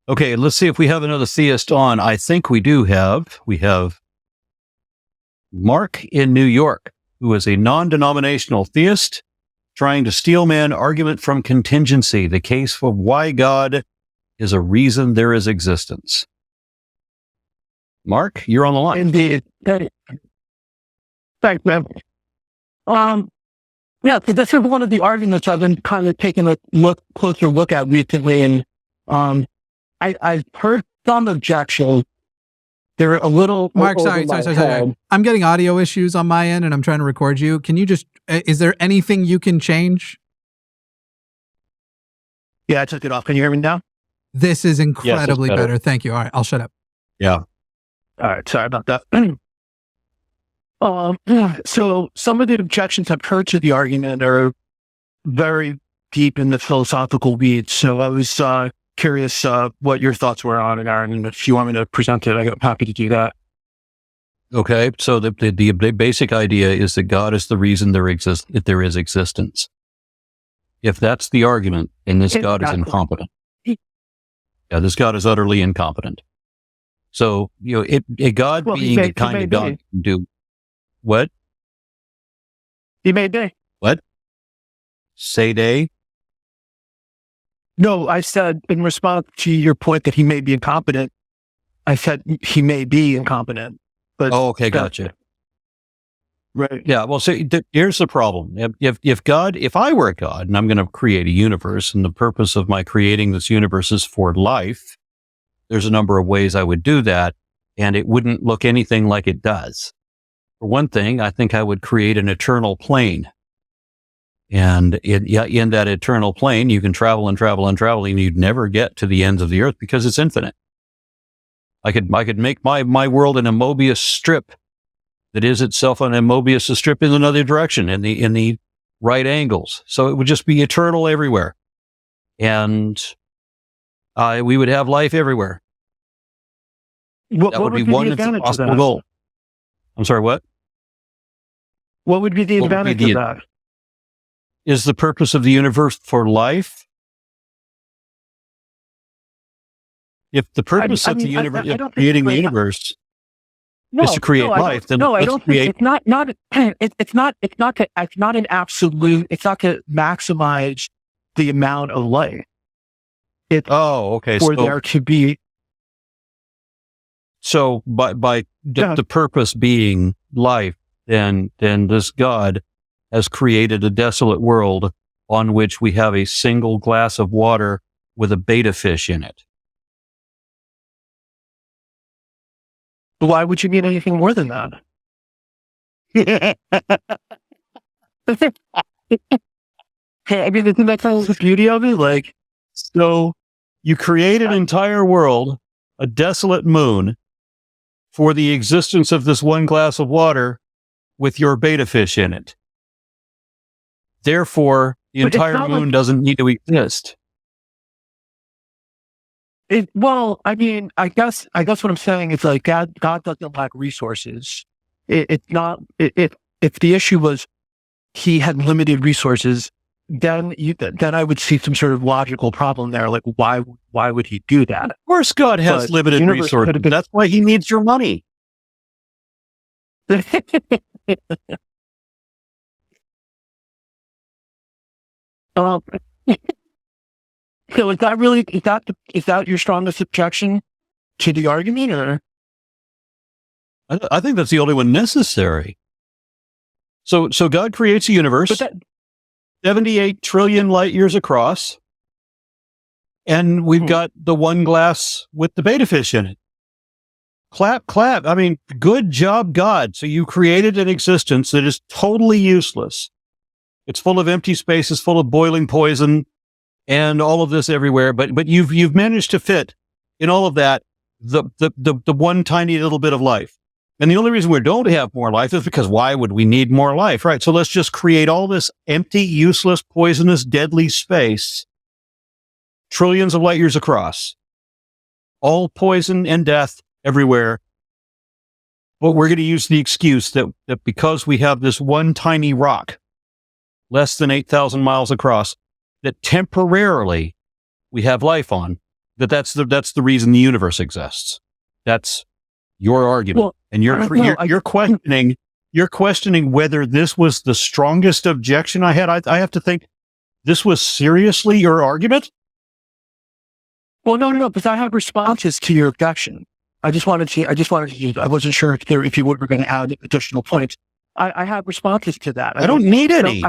Okay, let's see if we have another theist on. I think we do have. We have Mark in New York, who is a non-denominational theist trying to steelman argument from contingency, the case for why God is a reason there is existence. Mark, you're on the line. Indeed. Thanks, man. Yeah, so this is one of the arguments I've been kind of taking a closer look at recently, and I've heard some objections. They're a little Mark, sorry. I'm getting audio issues on my end, and I'm trying to record you. Can you just? Is there anything you can change? Yeah, I took it off. Can you hear me now? This is incredibly better. Thank you. All right, I'll shut up. Yeah. All right, sorry about that. So some of the objections I've heard to the argument are very deep in the philosophical weeds. So I was curious what your thoughts were on it, Aaron, and if you want me to present it, I'm happy to do that. Okay, so the basic idea is that God is the reason there is existence. If that's the argument, then this God is incompetent. Yeah, this God is utterly incompetent. So, a God being the kind of God can do what? He may be. What? Say day? No, I said in response to your point that he may be incompetent, I said he may be incompetent. But okay, gotcha. Right. Yeah, well, so here's the problem. If I were a God and I'm going to create a universe, and the purpose of my creating this universe is for life, there's a number of ways I would do that, and it wouldn't look anything like it does. For one thing, I think I would create an eternal plane. And in that eternal plane, you can travel and travel and travel, and you'd never get to the ends of the earth because it's infinite. I could make my world an Mobius strip that is itself an Mobius strip in another direction, in the right angles. So it would just be eternal everywhere. And we would have life everywhere. That would be one impossible goal. I'm sorry, what? What would be the advantage of that? Is the purpose of the universe for life? If the purpose of the universe, creating the universe, is to create life, then I don't think it's not an absolute. It's not to maximize the amount of life. It's for there to be. So by the purpose being life, then this God has created a desolate world on which we have a single glass of water with a beta fish in it. Why would you need anything more than that? I mean, isn't that kind of the beauty of it? Like, so you create an entire world, a desolate moon, for the existence of this one glass of water with your beta fish in it. Therefore, the entire moon doesn't need to exist. Well, I mean, I guess what I'm saying is like God doesn't lack resources. It's not. If the issue was he had limited resources, then I would see some sort of logical problem there. Like, why would he do that? Of course, God has limited resources. That's why he needs your money. So is that your strongest objection to the argument, or? I think that's the only one necessary. So God creates a universe 78 trillion light years across, and we've got the one glass with the beta fish in it. Clap, clap. I mean, good job, God. So you created an existence that is totally useless. It's full of empty spaces, full of boiling poison, and all of this everywhere. But you've managed to fit in all of that the one tiny little bit of life. And the only reason we don't have more life is because why would we need more life, right? So let's just create all this empty, useless, poisonous, deadly space, trillions of light years across, all poison and death everywhere. But we're going to use the excuse that because we have this one tiny rock, less than 8,000 miles across, that temporarily we have life on, that's the reason the universe exists. That's your argument. Well, and you're questioning whether this was the strongest objection I had. I have to think this was seriously your argument. Well, no, because I have responses to your objection. I wasn't sure if you were going to add additional points. I have responses to that. I don't need any.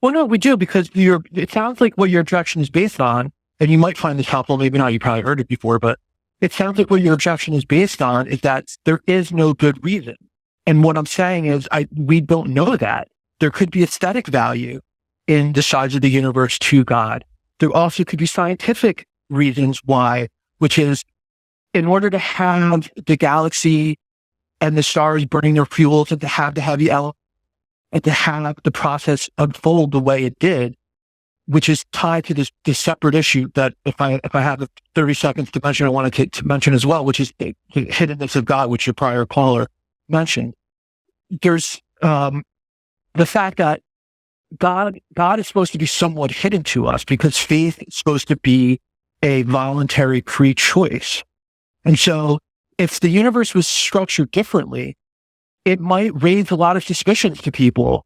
Well, no, we do, because it sounds like what your objection is based on, and you might find this helpful, maybe not, you probably heard it before, but it sounds like what your objection is based on is that there is no good reason. And what I'm saying is we don't know that. There could be aesthetic value in the size of the universe to God. There also could be scientific reasons why, which is in order to have the galaxy and the stars burning their fuels and to have the heavy element and to have the process unfold the way it did, which is tied to this separate issue that if I have 30 seconds to mention, I want to mention as well, which is the hiddenness of God, which your prior caller mentioned. There's the fact that God is supposed to be somewhat hidden to us because faith is supposed to be a voluntary free choice. And so if the universe was structured differently, it might raise a lot of suspicions to people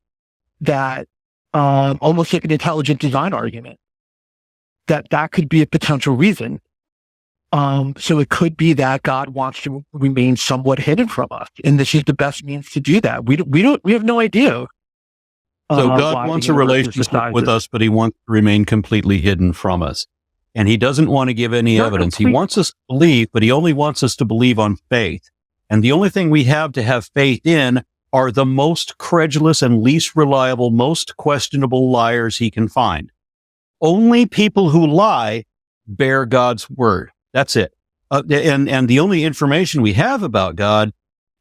that almost like an intelligent design argument, that could be a potential reason. So it could be that God wants to remain somewhat hidden from us, and this is the best means to do that. We have no idea. So God wants a relationship with us, but he wants to remain completely hidden from us. And he doesn't want to give any evidence. He wants us to believe, but he only wants us to believe on faith. And the only thing we have to have faith in are the most credulous and least reliable, most questionable liars he can find. Only people who lie bear God's word. That's it. And the only information we have about God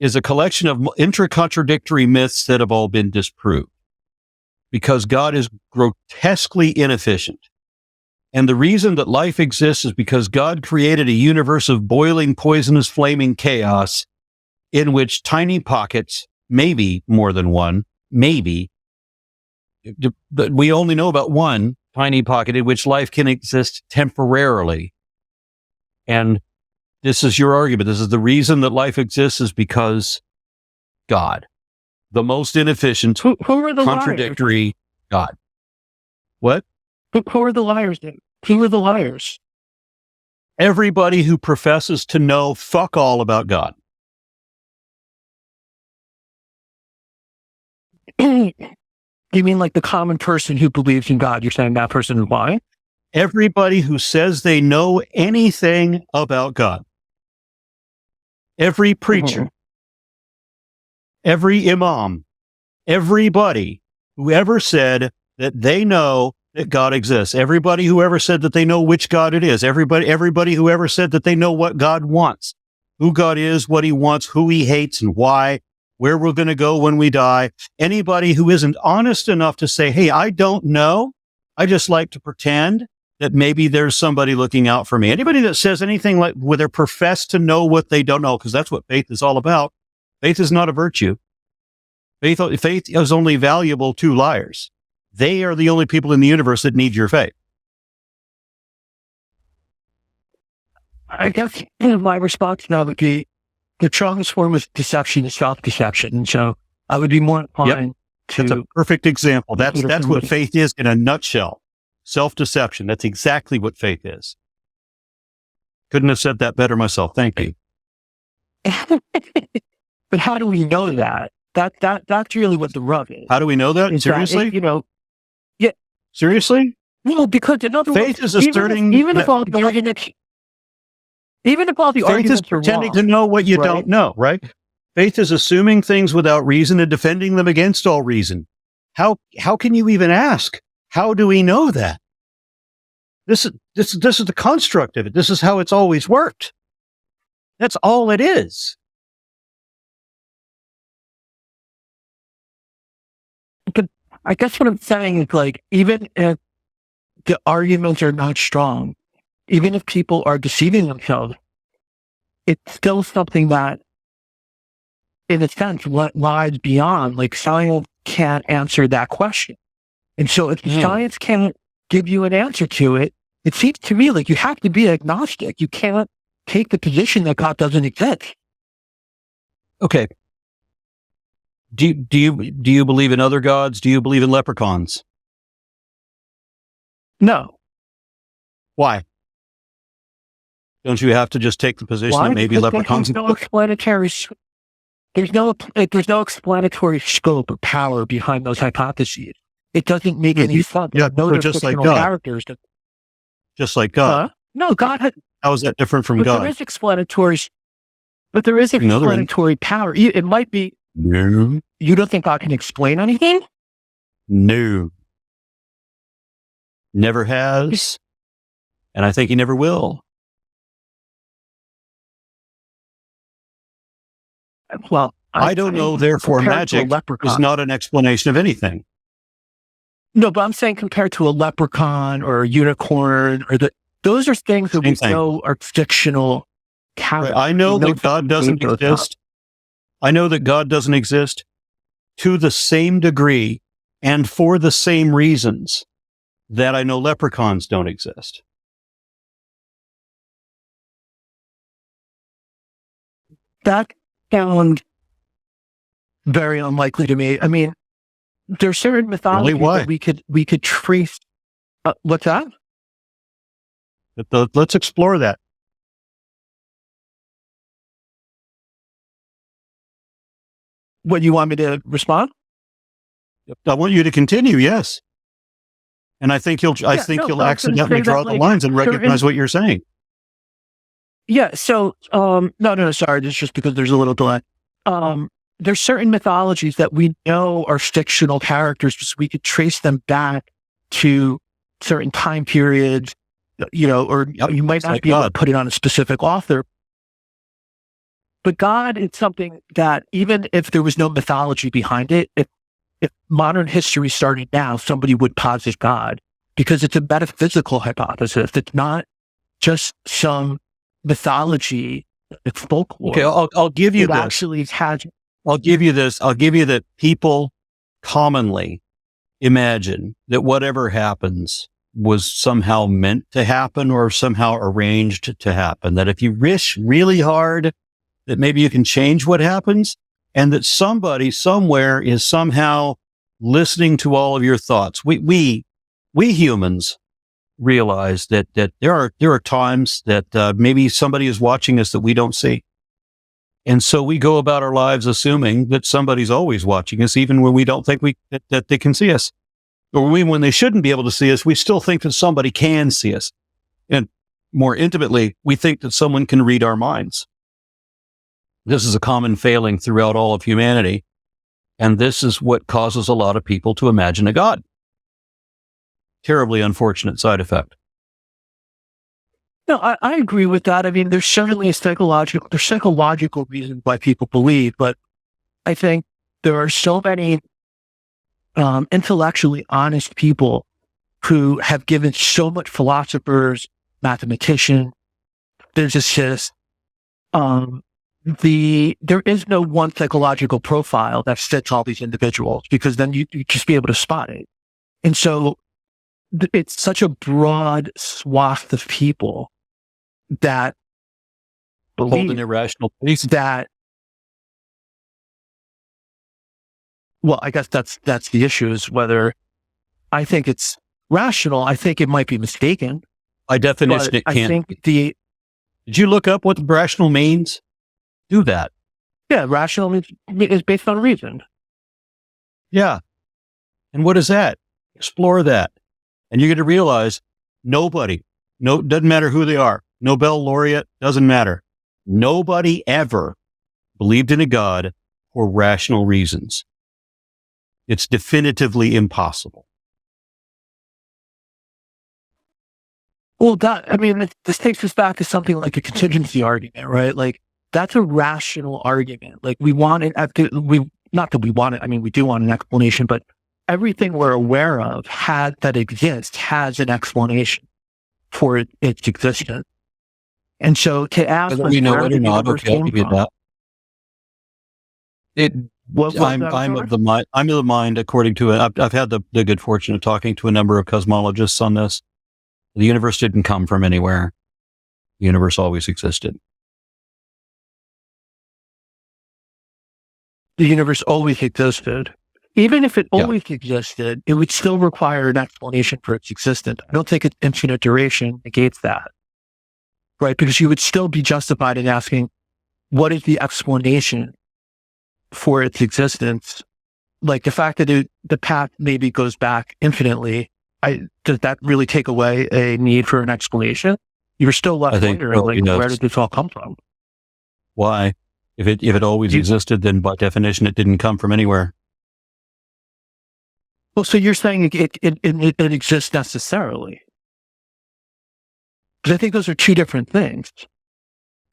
is a collection of intra-contradictory myths that have all been disproved. Because God is grotesquely inefficient. And the reason that life exists is because God created a universe of boiling, poisonous, flaming chaos in which tiny pockets, maybe more than one, maybe, but we only know about one tiny pocket in which life can exist temporarily. And this is your argument. This is the reason that life exists is because God, the most inefficient, who are the contradictory liars? God. What? Who are the liars then? Who are the liars? Everybody who professes to know fuck all about God. You mean like the common person who believes in God? You're saying that person is lying? Everybody who says they know anything about God. Every preacher, every imam, everybody who ever said that they know that God exists, everybody who ever said that they know which God it is, everybody who ever said that they know what God wants, who God is, what he wants, who he hates and why, where we're going to go when we die. Anybody who isn't honest enough to say, hey, I don't know, I just like to pretend that maybe there's somebody looking out for me. Anybody that says anything like where they profess to know what they don't know, because that's what faith is all about. Faith is not a virtue. Faith is only valuable to liars. They are the only people in the universe that need your faith. I guess my response now would be the strongest form of deception is self-deception. And so I would be more inclined to... That's a perfect example. That's what faith is in a nutshell. Self-deception. That's exactly what faith is. Couldn't have said that better myself. Thank you. But how do we know that? That's really what the rub is. How do we know that? Seriously? Yeah. Seriously? No, because in other words, faith is asserting... Even if all the arguments faith is pretending to know what you don't know, right? Faith is assuming things without reason and defending them against all reason. How can you even ask? How do we know that? This is the construct of it. This is how it's always worked. That's all it is. I guess what I'm saying is, like, even if the arguments are not strong, even if people are deceiving themselves, it's still something that, in a sense, lies beyond. Like, science can't answer that question. And so if science can't give you an answer to it, it seems to me like you have to be agnostic. You can't take the position that God doesn't exist. Okay. Do you believe in other gods? Do you believe in leprechauns? No. Why? Don't you have to just take the position that maybe leprechauns? There's no explanatory. There's no explanatory scope or power behind those hypotheses. It doesn't make any sense. Yeah, no, just like God. Characters. Just like God. No, God had. How is that different from God? There is explanatory. But there is explanatory power. It might be. No. You don't think God can explain anything? No. Never has. And I think he never will. Well, I don't know, therefore magic is not an explanation of anything. No, but I'm saying compared to a leprechaun or a unicorn, those are things that we know are fictional characters. Right. I know that God doesn't exist. I know that God doesn't exist to the same degree and for the same reasons that I know leprechauns don't exist. That sounds very unlikely to me. I mean, there's certain mythology that we could trace. What's that? Let's explore that. What, you want me to respond? I want you to continue. Yes, and I think you'll accidentally draw the lines and recognize what you're saying. Yeah. So, no. Sorry, it's just because there's a little delay. There's certain mythologies that we know are fictional characters, so we could trace them back to certain time periods, or you might not be able to put it on a specific author. But God is something that even if there was no mythology behind it, if modern history started now, somebody would posit God because it's a metaphysical hypothesis. It's not just some mythology. It's folklore. Okay, I'll give you this. Actually has. I'll give you this. I'll give you that people commonly imagine that whatever happens was somehow meant to happen or somehow arranged to happen. That if you wish really hard, that maybe you can change what happens, and that somebody somewhere is somehow listening to all of your thoughts. We humans realize that there are times that maybe somebody is watching us that we don't see. And so we go about our lives assuming that somebody's always watching us, even when we don't think that they can see us. Or when they shouldn't be able to see us, we still think that somebody can see us. And more intimately, we think that someone can read our minds. This is a common failing throughout all of humanity. And this is what causes a lot of people to imagine a God. Terribly unfortunate side effect. No, I agree with that. I mean, there's certainly psychological reasons why people believe, but I think there are so many intellectually honest people who have given so much philosophers, mathematicians, physicists. There is no one psychological profile that fits all these individuals, because then you just be able to spot it. And so it's such a broad swath of people that hold an irrational belief. That, well, I guess that's the issue, is whether I think it's rational. I think it might be mistaken. By definition, it can't. I think Did you look up what rational means? Do that. Yeah, rational is based on reason. Yeah. And what is that? Explore that. And you're going to realize doesn't matter who they are, Nobel laureate, doesn't matter. Nobody ever believed in a God for rational reasons. It's definitively impossible. Well, this takes us back to something like a contingency argument, right? Like, that's a rational argument. Like, we do want an explanation, but everything we're aware of that exists has an explanation for its existence. And so to ask whether we know it or not, okay, I'll give you that. I'm of the mind, according to I've had the good fortune of talking to a number of cosmologists on this. The universe didn't come from anywhere. The universe always existed. The universe always existed. Even if it always existed, it would still require an explanation for its existence. I don't think its infinite duration negates that, right? Because you would still be justified in asking, what is the explanation for its existence? Like the fact that the path maybe goes back infinitely, does that really take away a need for an explanation? You're still left wondering, where did this all come from? Why? If it always existed, then by definition, it didn't come from anywhere. Well, so you're saying it exists necessarily? Because I think those are two different things.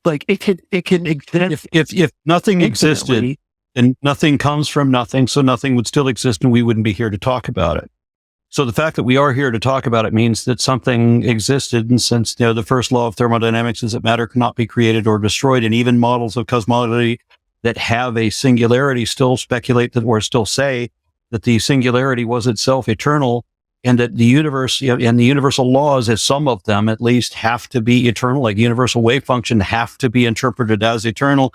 Like it can exist. If nothing existed, then nothing comes from nothing, so nothing would still exist, and we wouldn't be here to talk about it. So the fact that we are here to talk about it means that something existed, and since the first law of thermodynamics is that matter cannot be created or destroyed, and even models of cosmology that have a singularity still speculate that, or still say that the singularity was itself eternal, and that the universe and the universal laws, as some of them at least, have to be eternal, like universal wave function have to be interpreted as eternal,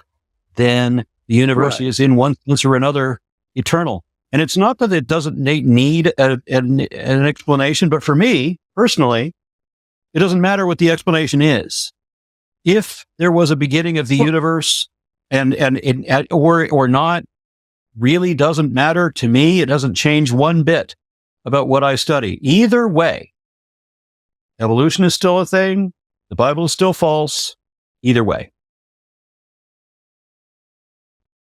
then the universe is in one sense or another eternal. And it's not that it doesn't need an explanation, but for me, personally, it doesn't matter what the explanation is. If there was a beginning of the universe or not, really doesn't matter to me. It doesn't change one bit about what I study. Either way, evolution is still a thing. The Bible is still false. Either way.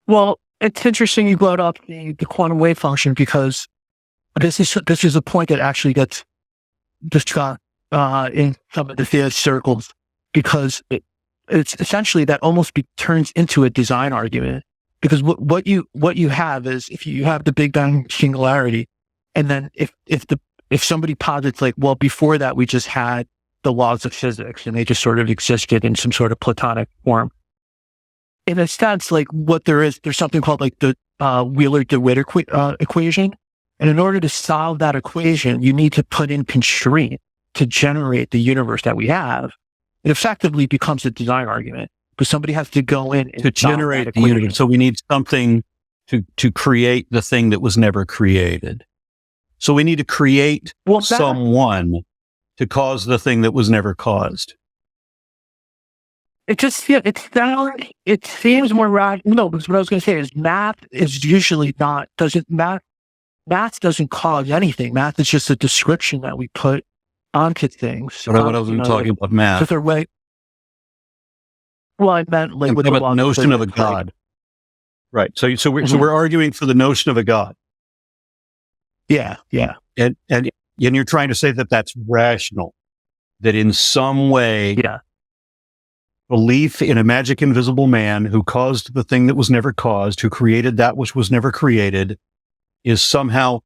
Well, it's interesting you brought up the quantum wave function, because this is a point that actually gets discussed in some of the theist circles, because it's essentially that almost turns into a design argument. Because what you have is, if you have the Big Bang singularity, and then if somebody posits like, well, before that we just had the laws of physics and they just sort of existed in some sort of Platonic form. In a sense, like what there's something called like the Wheeler-DeWitt equation. And in order to solve that equation, you need to put in constraint to generate the universe that we have. It effectively becomes a design argument, because somebody has to go in and to generate the universe. So we need something to create the thing that was never created. So we need to create someone to cause the thing that was never caused. It just it seems more rational. No, because what I was going to say is math is usually math doesn't cause anything. Math is just a description that we put onto things. But I wasn't talking about math. Just a way. Well, I meant like with the notion of a God. Right. So we're arguing for the notion of a God. Yeah. And you're trying to say that that's rational, that in some way, belief in a magic invisible man who caused the thing that was never caused, who created that which was never created, is somehow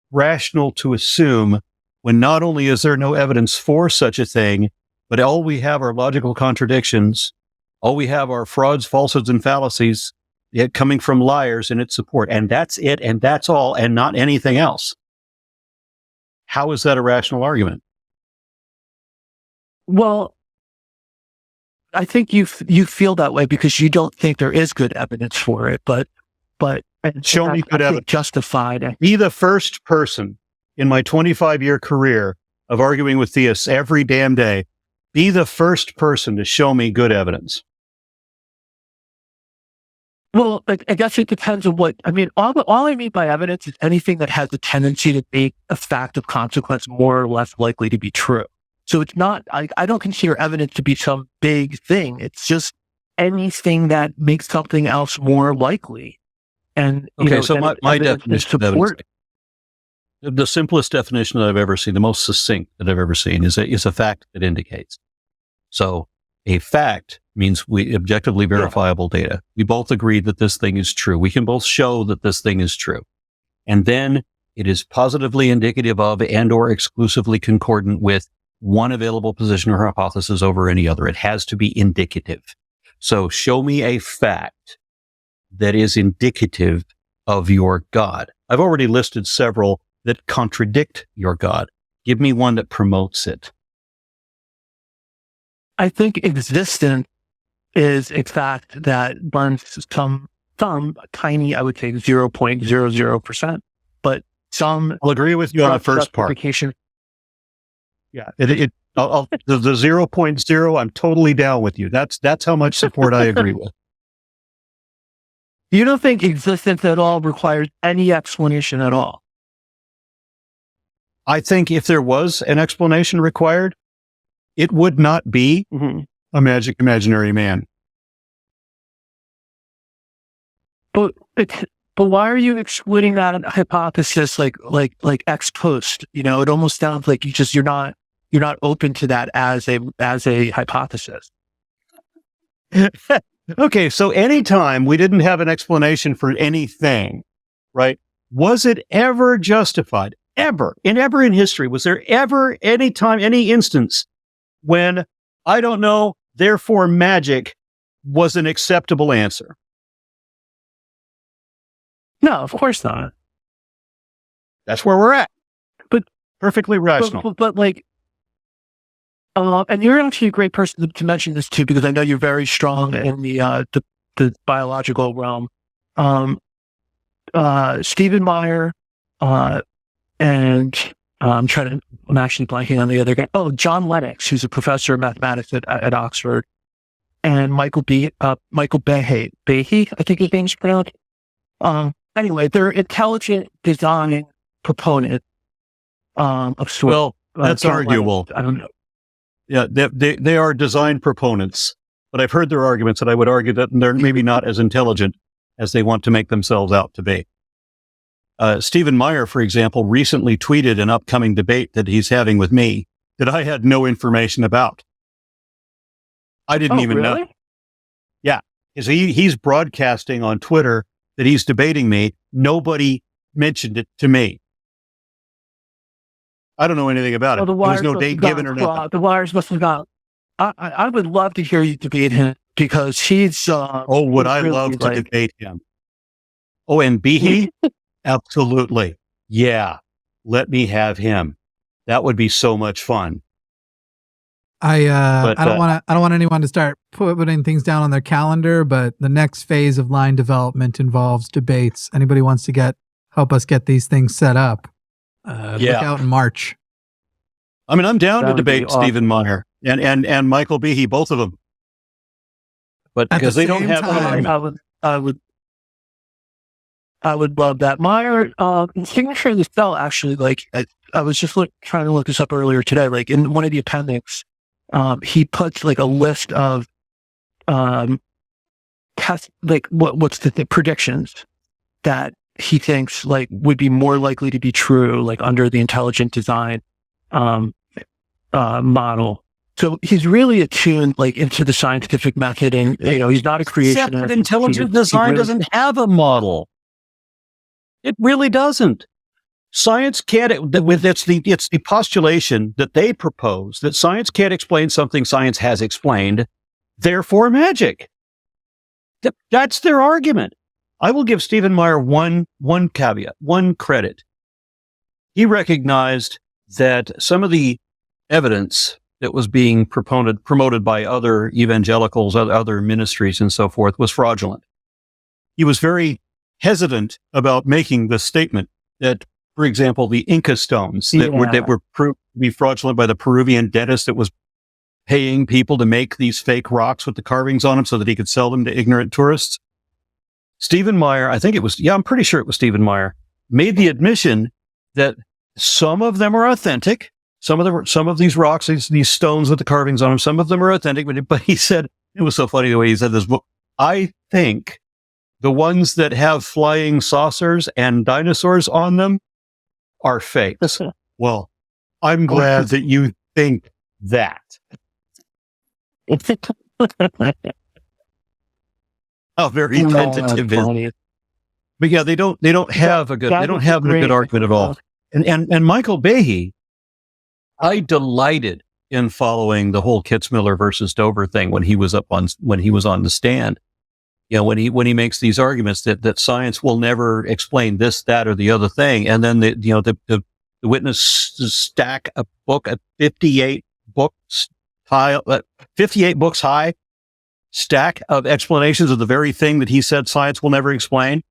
rational to assume, when not only is there no evidence for such a thing, but all we have are logical contradictions. All we have are frauds, falsehoods, and fallacies, yet coming from liars in its support. And that's it, and that's all, and not anything else. How is that a rational argument? Well, I think you feel that way because you don't think there is good evidence for it, but show me good evidence. Justified. Be the first person in my 25-year career of arguing with theists every damn day. Be the first person to show me good evidence. Well, I guess it depends on what, I mean, all I mean by evidence is anything that has a tendency to make a fact of consequence more or less likely to be true. So it's not, I don't consider evidence to be some big thing. It's just anything that makes something else more likely. And, so my definition of evidence, the simplest definition that I've ever seen, the most succinct that I've ever seen is a fact that indicates. So a fact means we objectively verifiable data. We both agree that this thing is true. We can both show that this thing is true. And then it is positively indicative of and or exclusively concordant with one available position or hypothesis over any other. It has to be indicative. So show me a fact that is indicative of your God. I've already listed several that contradict your God. Give me one that promotes it. I think existence is a fact that runs some tiny, I would say 0.00%, but some. I'll agree with you on the first part. Yeah, the 0.0, I'm totally down with you. That's how much support I agree with. You don't think existence at all requires any explanation at all? I think if there was an explanation required, it would not be a magic imaginary man. But why are you excluding that hypothesis like ex post? You know, it almost sounds like you're not open to that as a hypothesis. Okay, so anytime we didn't have an explanation for anything, right? Was it ever justified? Ever in history, was there ever any time, any instance when I don't know, therefore magic was an acceptable answer? No, of course not. That's where we're at. But perfectly rational. But like, and you're actually a great person to mention this too, because I know you're very strong in the biological realm. Stephen Meyer, and I'm actually blanking on the other guy. Oh, John Lennox, who's a professor of mathematics at Oxford, and Michael Behe, I think his name's pronounced. Anyway, they're intelligent design proponent of sorts. Well, that's arguable. Lennox, I don't know. Yeah, they are design proponents, but I've heard their arguments, and I would argue that they're maybe not as intelligent as they want to make themselves out to be. Stephen Meyer, for example, recently tweeted an upcoming debate that he's having with me that I had no information about. I didn't even know. Yeah, because he's broadcasting on Twitter that he's debating me. Nobody mentioned it to me. I don't know anything about it. There was no date given or nothing. The wires must have gone. I would love to hear you debate him because he's. Would I really love to debate him? Oh, and Behe? Absolutely. Yeah. Let me have him. That would be so much fun. I don't want anyone to start putting things down on their calendar, but the next phase of line development involves debates. Anybody wants to help us get these things set up? Look out in March. I mean, I'm down to debate Stephen Meyer and Michael Behe, both of them. But because they don't have time, I would love that. Meyer, signature of the cell, actually, like I was just trying to look this up earlier today. Like in one of the appendix, he puts like a list of what's the predictions that he thinks like would be more likely to be true, like under the intelligent design model. So he's really attuned like into the scientific method, and he's not a creationist. Except that intelligent design doesn't have a model. It really doesn't. Science can't. It's the postulation that they propose that science can't explain something science has explained. Therefore, magic. That's their argument. I will give Stephen Meyer one caveat, one credit. He recognized that some of the evidence that was being promoted by other evangelicals, other ministries and so forth was fraudulent. He was very hesitant about making the statement that, for example, the Inca stones that were proved to be fraudulent by the Peruvian dentist that was paying people to make these fake rocks with the carvings on them so that he could sell them to ignorant tourists. Stephen Meyer, I'm pretty sure it was Stephen Meyer, made the admission that some of them are authentic. Some of these rocks, these stones with the carvings on them, some of them are authentic. But he said, it was so funny the way he said this book. I think the ones that have flying saucers and dinosaurs on them are fakes. Well, I'm glad that you think that. How very tentative is. But yeah, they don't have a good argument at all. And Michael Behe, I delighted in following the whole Kitzmiller versus Dover thing when he was on the stand. When he makes these arguments that science will never explain this, that, or the other thing, and then the witnesses stack a book, a 58 book high, 58 books high stack of explanations of the very thing that he said science will never explain.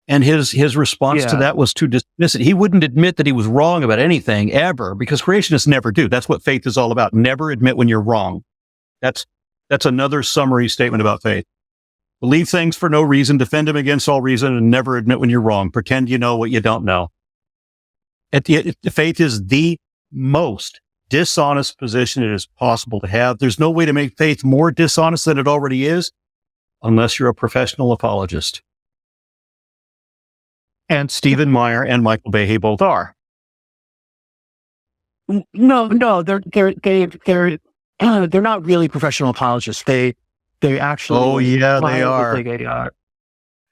And his response to that was to dismiss it. He wouldn't admit that he was wrong about anything ever, because creationists never do. That's what faith is all about. Never admit when you're wrong. That's another summary statement about faith. Believe things for no reason, defend them against all reason, and never admit when you're wrong. Pretend you know what you don't know. Faith is the most dishonest position it is possible to have. There's no way to make faith more dishonest than it already is, unless you're a professional apologist. And Stephen Meyer and Michael Behe both are. No, they're not really professional apologists. They actually. Oh yeah, they are.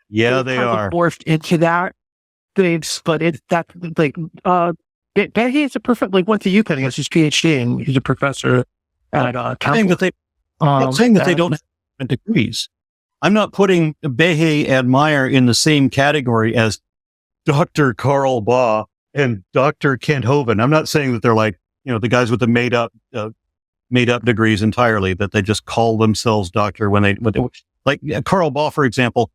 Yeah, they are morphed into that. But it's that like Behe is a perfect went to UPenn, he has his PhD, and he's a professor at I'm saying that they don't have degrees. I'm not putting Behe and Meyer in the same category as Dr. Karl Baugh and Dr. Kent Hovind. I'm not saying that they're like, the guys with the made up degrees entirely, that they just call themselves doctor when they like Karl Baugh, for example,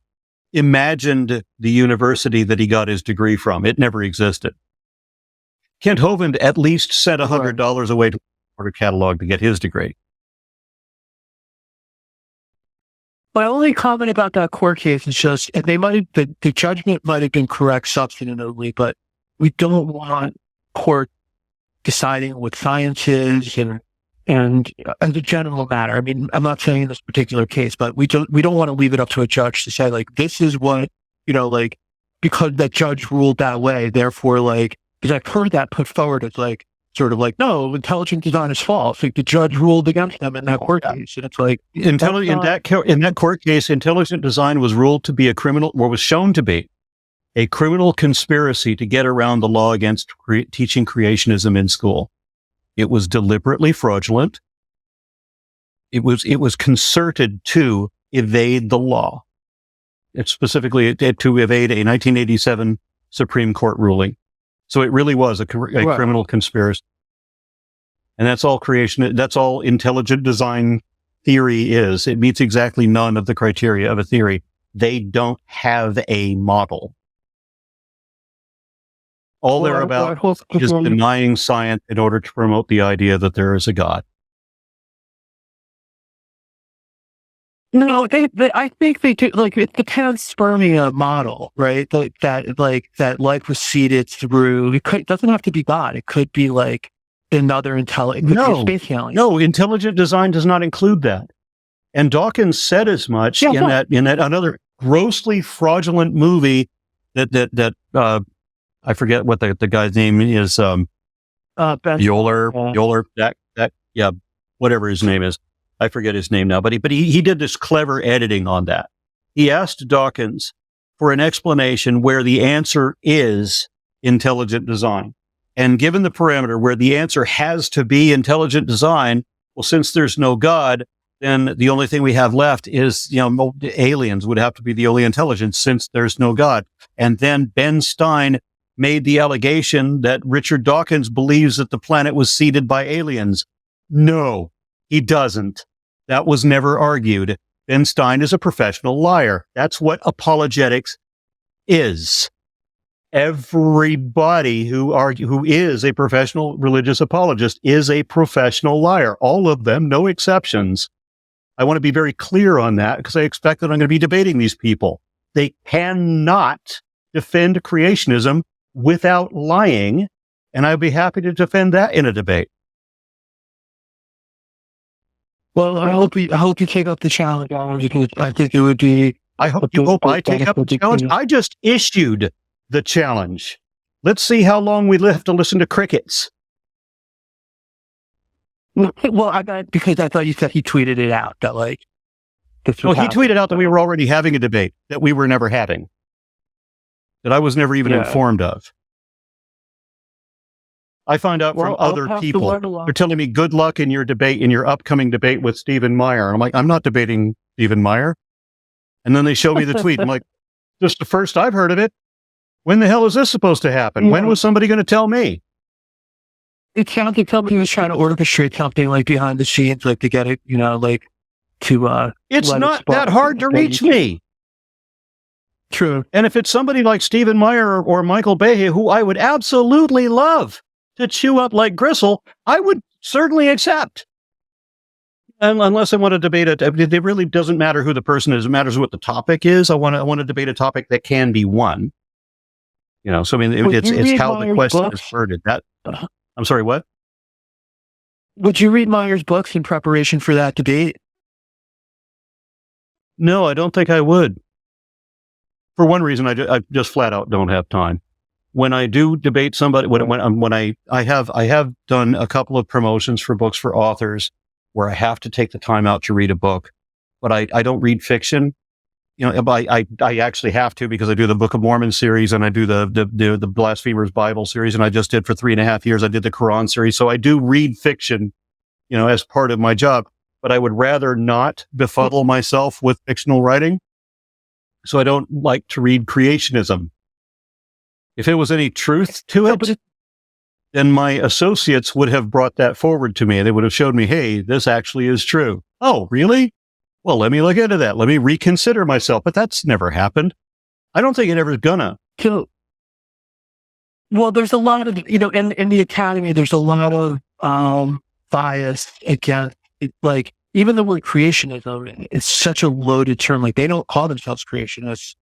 imagined the university that he got his degree from. It never existed. Kent Hovind at least sent $100 away to order catalog to get his degree. My only comment about that court case is just, and the judgment might have been correct substantively, but we don't want court deciding what science is and as a general matter. I mean, I'm not saying in this particular case, but we don't want to leave it up to a judge to say this is what, because that judge ruled that way, therefore because I've heard that put forward as no, intelligent design is false. The judge ruled against them in that court case, and it's in that court case, intelligent design was ruled to be was shown to be a criminal conspiracy to get around the law against teaching creationism in school. It was deliberately fraudulent. It was concerted to evade the law. It's specifically to evade a 1987 Supreme Court ruling. So it really was a criminal conspiracy. And that's all that's all intelligent design theory is. It meets exactly none of the criteria of a theory. They don't have a model. All they're about is denying science in order to promote the idea that there is a God. No, I think they do. It's the panspermia model, right? That life proceeded through. It doesn't have to be God. It could be another intelligent. No, intelligent design does not include that. And Dawkins said as much in that another grossly fraudulent movie that I forget what the guy's name is. Yoler. Whatever his name is. I forget his name now, but he did this clever editing on that. He asked Dawkins for an explanation where the answer is intelligent design. And given the parameter where the answer has to be intelligent design, well, since there's no God, then the only thing we have left is, aliens would have to be the only intelligence since there's no God. And then Ben Stein made the allegation that Richard Dawkins believes that the planet was seeded by aliens. No. He doesn't. That was never argued. Ben Stein is a professional liar. That's what apologetics is. Everybody who is a professional religious apologist is a professional liar. All of them, no exceptions. I want to be very clear on that because I expect that I'm going to be debating these people. They cannot defend creationism without lying, and I'd be happy to defend that in a debate. Well, I hope you take up the challenge, because I think it would be. I hope I take up the challenge. I just issued the challenge. Let's see how long we have to listen to crickets. Well, because I thought you said he tweeted it out that this was he tweeted out that we were already having a debate that we were never having, that I was never even informed of. I find out from other people. They're telling me good luck in your upcoming debate with Stephen Meyer. And I'm like, I'm not debating Stephen Meyer. And then they show me the tweet. I'm like, this is the first I've heard of it. When the hell is this supposed to happen? Yeah. When was somebody going to tell me? it sounds like somebody was trying to orchestrate something like behind the scenes, like to get it, like to it's not that hard to reach me. True. And if it's somebody like Stephen Meyer or Michael Behe, who I would absolutely love to chew up like gristle, I would certainly accept. And unless I want to debate it, it really doesn't matter who the person is. It matters what the topic is. I want to debate a topic that can be won. So I mean, it's how the question is worded. I'm sorry, what? Would you read Meyer's books in preparation for that debate? No, I don't think I would. For one reason, I just flat out don't have time. When I do debate somebody, when I have done a couple of promotions for books for authors where I have to take the time out to read a book, but I don't read fiction. I actually have to because I do the Book of Mormon series and I do the Blasphemers Bible series, and I just did for 3.5 years. I did the Quran series, so I do read fiction, as part of my job. But I would rather not befuddle myself with fictional writing. So I don't like to read creationism. If there was any truth to it, then my associates would have brought that forward to me. They would have showed me, hey, this actually is true. Oh, really? Well, let me look into that. Let me reconsider myself. But that's never happened. I don't think it ever is gonna. Well, there's a lot of, in the academy, there's a lot of bias against it. Like, even the word creationism is such a loaded term. Like, they don't call themselves creationists.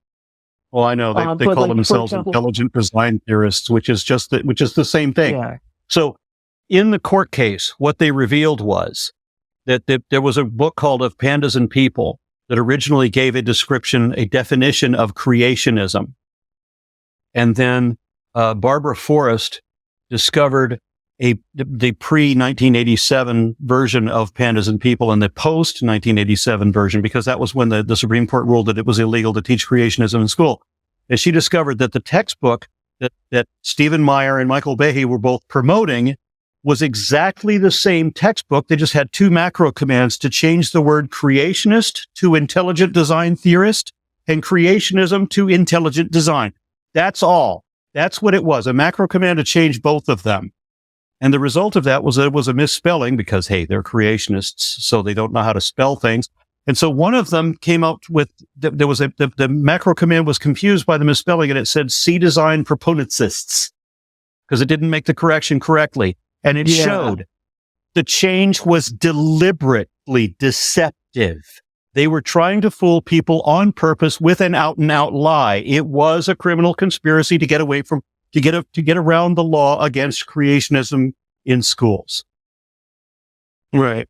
Well, I know they call themselves intelligent design theorists, which is the same thing. Yeah. So, in the court case, what they revealed was that there was a book called Of Pandas and People that originally gave a definition of creationism, and then Barbara Forrest discovered the pre-1987 version of Pandas and People and the post-1987 version, because that was when the Supreme Court ruled that it was illegal to teach creationism in school. And she discovered that the textbook that Stephen Meyer and Michael Behe were both promoting was exactly the same textbook. They just had 2 macro commands to change the word creationist to intelligent design theorist and creationism to intelligent design. That's all. That's what it was, a macro command to change both of them. And the result of that was that it was a misspelling because, hey, they're creationists, so they don't know how to spell things. And so one of them came out with, the macro command was confused by the misspelling, and it said C design proponentsists because it didn't make the correction correctly. And it showed the change was deliberately deceptive. They were trying to fool people on purpose with an out and out lie. It was a criminal conspiracy to get around the law against creationism in schools. Right.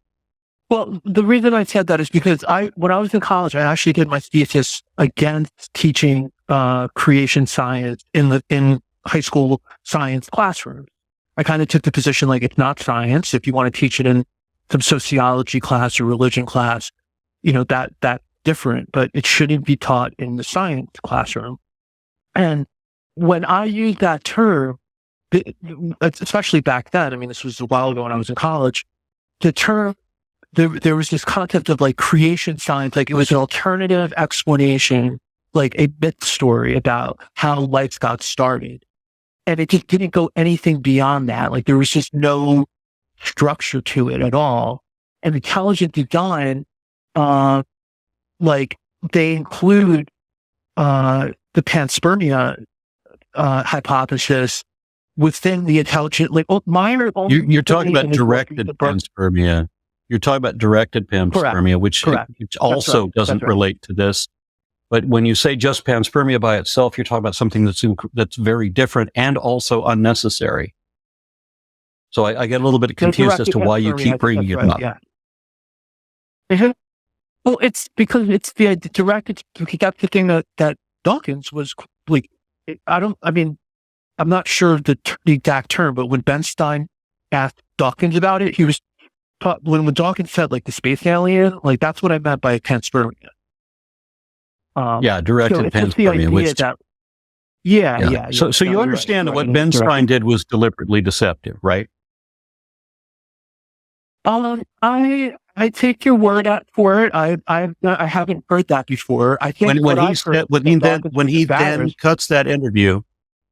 Well, the reason I said that is because when I was in college, I actually did my thesis against teaching creation science in high school science classrooms. I kind of took the position like it's not science. If you want to teach it in some sociology class or religion class, that's different, but it shouldn't be taught in the science classroom. And when I used that term, especially back then, I mean, this was a while ago when I was in college, the term, there was this concept of like creation science, like it was an alternative explanation, like a myth story about how life got started. And it just didn't go anything beyond that. Like there was just no structure to it at all. And intelligent design, like they include the panspermia hypothesis within the intelligent. Like Meyer, you're talking about directed panspermia. You're talking about directed panspermia, which also doesn't relate to this. But when you say just panspermia by itself, you're talking about something that's very different and also unnecessary. So I get a little bit confused as to why you keep bringing it up. Yeah. Mm-hmm. Well, it's because it's the directed. That's the thing that Dawkins was like. I'm not sure the exact term, but when Ben Stein asked Dawkins about it, he was taught when Dawkins said like the space alien, like that's what I meant by panspermia. Directed panspermia. So you understand that what Ben Stein did was deliberately deceptive, right? I take your word for it. I haven't heard that before. I think when he then cuts that interview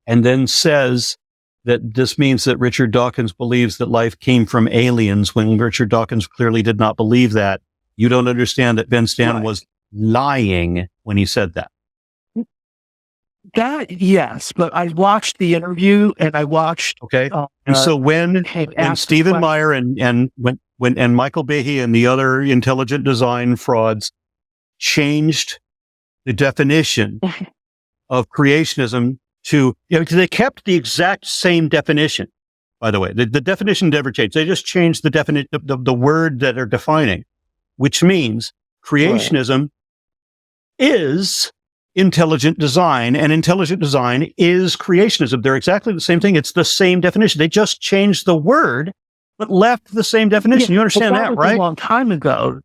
and then says that this means that Richard Dawkins believes that life came from aliens when Richard Dawkins clearly did not believe that. You don't understand that Ben Stanton was lying when he said that. That, yes, but I watched the interview and I watched. Okay. And so when Stephen Meyer and Michael Behe and the other intelligent design frauds changed the definition of creationism to, because they kept the exact same definition, by the way. The definition never changed. They just changed the definition of the word that they're defining, which means creationism is intelligent design, and intelligent design is creationism. They're exactly the same thing. It's the same definition. They just changed the word, but left the same definition. You understand that, right? A long time ago.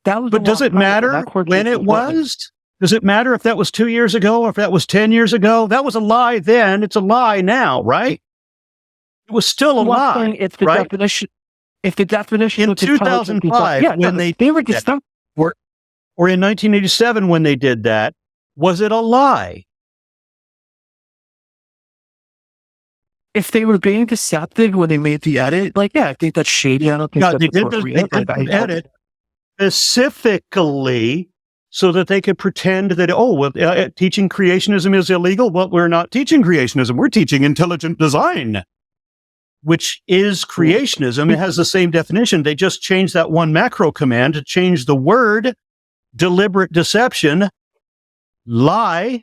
But does it matter when it was? Does it matter if that was 2 years ago or if that was 10 years ago? That was a lie then. It's a lie now, right? It was still a lie, if the right? If the definition in 2005, when they were just or in 1987 when they did that, was it a lie? If they were being deceptive when they made the edit, I think that's shady. I don't think they did the edit specifically so that they could pretend that, teaching creationism is illegal. Well, we're not teaching creationism. We're teaching intelligent design, which is creationism. It has the same definition. They just changed that one macro command to change the word deliberate deception, lie.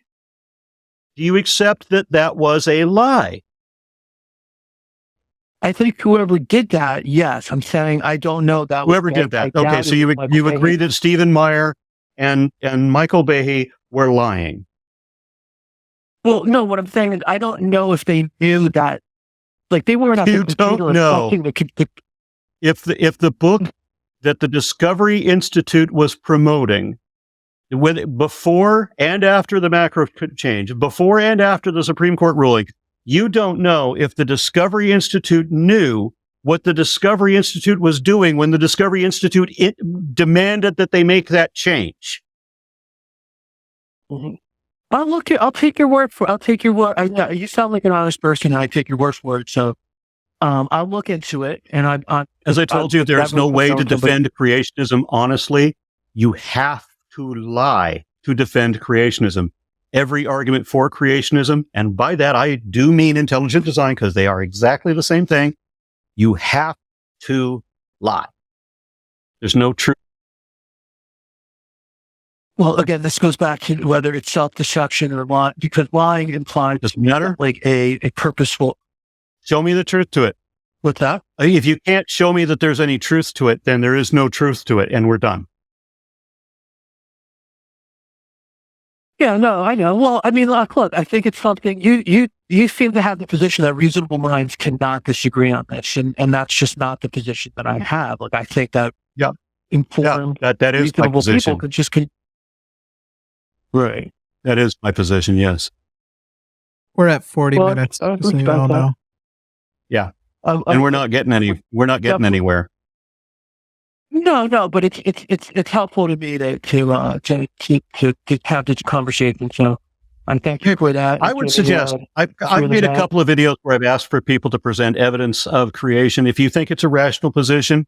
Do you accept that that was a lie? I think whoever did that, yes. I'm saying I don't know that. Whoever did that. Okay, so you agree that Stephen Meyer and Michael Behe were lying. Well, no, what I'm saying is I don't know if they knew that. They weren't at the computer. You don't know. If the book that the Discovery Institute was promoting, before and after the macro change, before and after the Supreme Court ruling, you don't know if the Discovery Institute knew what the Discovery Institute was doing when the Discovery Institute demanded that they make that change. Mm-hmm. I'll take your word for. I'll take your word. You sound like an honest person. I take your word for it. So, I'll look into it. And as I told you, there's no way to defend creationism honestly. You have to lie to defend creationism. Every argument for creationism, and by that I do mean intelligent design because they are exactly the same thing. You have to lie. There's no truth. Well, again, this goes back to whether it's self-deception or lying, because lying implies doesn't matter. A purposeful. Show me the truth to it. What's that? If you can't show me that there's any truth to it, then there is no truth to it, and we're done. Yeah, no, I know. Well, I mean, look, I think it's something you seem to have the position that reasonable minds cannot disagree on this, and that's just not the position that I have. I think that informed, that is my position. People could just right. That is my position. Yes, we're at 40 minutes. So you all know. Yeah, and we're not getting any. We're not getting anywhere. No, but it's helpful to me to have this conversation. So I'm thankful for that. I would suggest I've made a couple of videos where I've asked for people to present evidence of creation. If you think it's a rational position,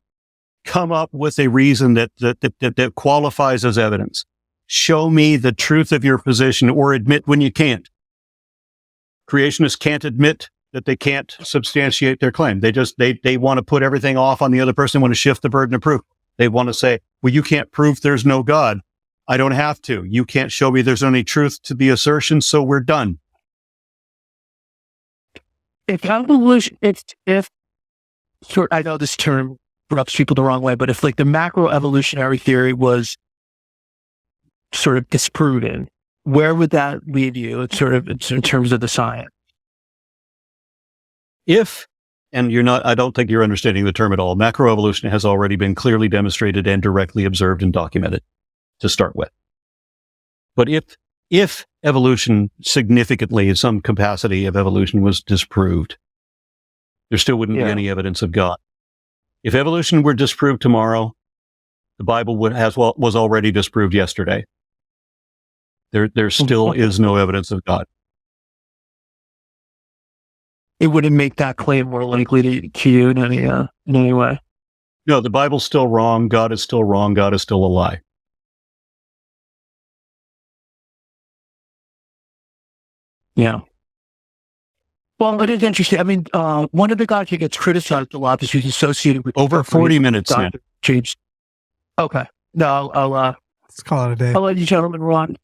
come up with a reason that qualifies as evidence. Show me the truth of your position, or admit when you can't. Creationists can't admit that they can't substantiate their claim. They want to put everything off on the other person. They want to shift the burden of proof. They want to say, well, you can't prove there's no God. I don't have to. You can't show me there's any truth to the assertion, so we're done. If evolution, I know this term rubs people the wrong way, but if the macro evolutionary theory was sort of disproven, where would that lead you? It's in terms of the science. And I don't think you're understanding the term at all. Macroevolution has already been clearly demonstrated and directly observed and documented to start with. But if evolution significantly, some capacity of evolution was disproved, there still wouldn't be any evidence of God. If evolution were disproved tomorrow, the Bible was already disproved yesterday. There still is no evidence of God. it wouldn't make that claim more likely to you in any way. No, the Bible's still wrong. God is still wrong. God is still a lie. Yeah. Well, it is interesting. I mean, one of the guys who gets criticized a lot is who's associated with over 40 minutes now. Changed. Okay. No, let's call it a day. I'll let you gentlemen run.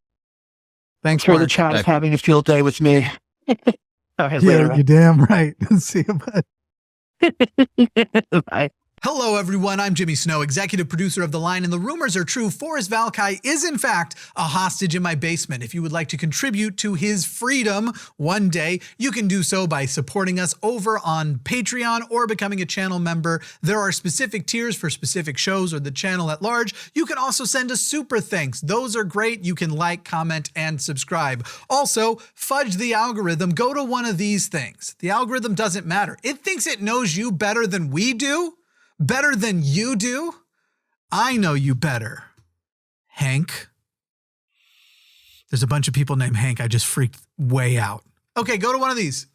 Thanks for the chat is having a field day with me. Yeah, you're damn right. See you, bud. Bye. Hello, everyone. I'm Jimmy Snow, executive producer of The Line, and the rumors are true. Forrest Valkai is, in fact, a hostage in my basement. If you would like to contribute to his freedom one day, you can do so by supporting us over on Patreon or becoming a channel member. There are specific tiers for specific shows or the channel at large. You can also send us super thanks. Those are great. You can like, comment, and subscribe. Also, fudge the algorithm. Go to one of these things. The algorithm doesn't matter. It thinks it knows you better than we do. Better than you do? I know you better. Hank. There's a bunch of people named Hank. I just freaked way out. Okay, go to one of these.